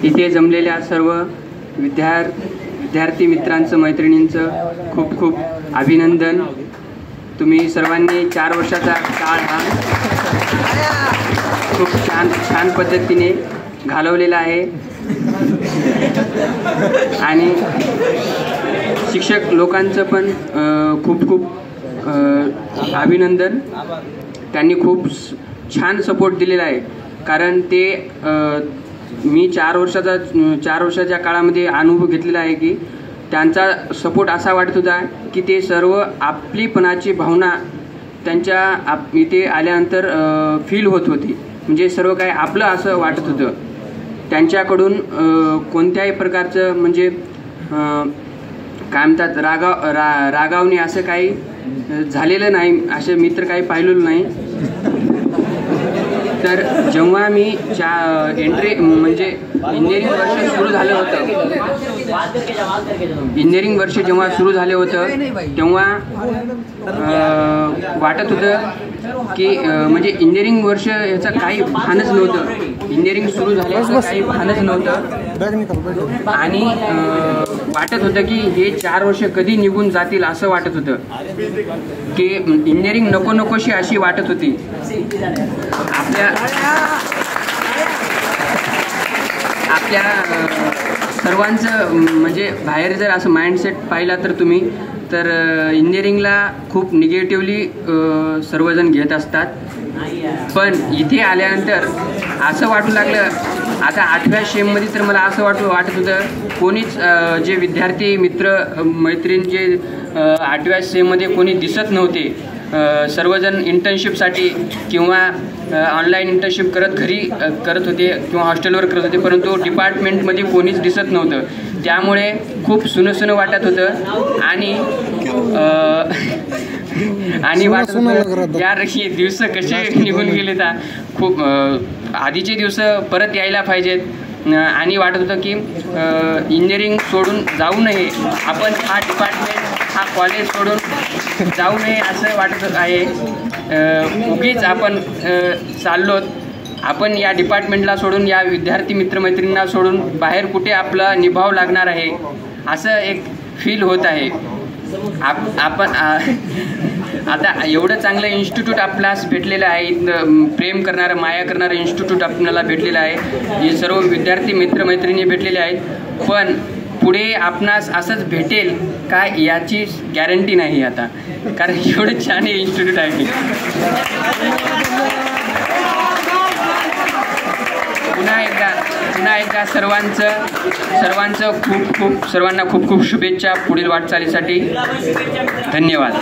इथे जमलेल्या सर्व विद्यार्थी मित्रांचं मैत्रिणींचं खूप खूप अभिनंदन। तुम्ही सर्वांनी 4 वर्षाचा काळ हा खूप छान पद्धतीने घालवलेला आहे आणि शिक्षक लोकांचं पण खूप अभिनंदन। त्यांनी खूप छान सपोर्ट दिलेला आहे, कारण ते मी 4 वर्षाच्या काळामध्ये अनुभव घेतलेला आहे की त्यांचा सपोर्ट असा वाटत होता की ते सर्व आपलीपणाची भावना त्यांच्या इथे आल्यानंतर फील होत होती, म्हणजे सर्व काही आपलं असं वाटत होतं। त्यांच्याकडून कोणत्याही प्रकारचं म्हणजे काय म्हणतात रागावणे असं काही झालेलं नाही, असे मित्र काही पाहिलेलं नाही। तर जेव्हा मी एंट्री म्हणजे इंजिनिअरिंग वर्ष सुरू झालं होतं, तेव्हा वाटत होतं की म्हणजे इंजिनिअरिंग वर्ष याचं काही भानच नव्हतं, इंजिनिअरिंग सुरू झाल्याचं काही भानच नव्हतं आणि वाटत होतं की हे 4 वर्ष कधी निघून जातील असं वाटत होतं की इंजिनिअरिंग नकोशी अशी वाटत होती। आपल्या सर्वांचं म्हणजे बाहेर जर असं माइंडसेट पाहिला तर तुम्ही तर इंजिनिअरिंगला खूप निगेटिव्हली सर्वजण घेत असतात, पण इथे आल्यानंतर असं वाटू लागलं, आता 8व्या सेममध्ये तर मला असं वाटत होतं कोणीच जे विद्यार्थी मित्र मैत्रीण जे 8व्या सेममध्ये कोणी दिसत नव्हते, सर्वजण इंटर्नशिपसाठी किंवा ऑनलाईन इंटर्नशिप घरी करत होते किंवा हॉस्टेलवर करत होते, परंतु डिपार्टमेंटमध्ये कोणीच दिसत नव्हतं। त्यामुळे खूप सुनं वाटत होतं आणि वाटत होतं यार हे दिवस कसे निघून गेले, तर खूप आधीचे दिवस परत यायला पाहिजेत आणि वाटत होतं की इंजिनिअरिंग सोडून जाऊ नये, आपण हा डिपार्टमेंट हा कॉलेज सोडून जाऊ नये असं वाटत आहे। उगीच आपण चाललोत, आपण या डिपार्टमेंटला सोडून या विद्यार्थी मित्रमैत्रिणींना सोडून बाहेर कुठे आपला निभाव लागणार आहे असं एक फील होत आहे। आपण आता एवढं चांगलं इन्स्टिट्यूट आपल्यास भेटलेलं आहे, प्रेम करणारं माया करणारं इन्स्टिट्यूट आपल्याला भेटलेलं आहे, हे सर्व विद्यार्थी मित्रमैत्रिणी भेटलेले आहेत, पण पुढे आपणास असंच भेटेल काय याची गॅरंटी नाही आता, कारण एवढं छान हे इन्स्टिट्यूट आहे। पुन्हा एकदा सर्वांना खूप शुभेच्छा पुढील वाटचालीसाठी। धन्यवाद।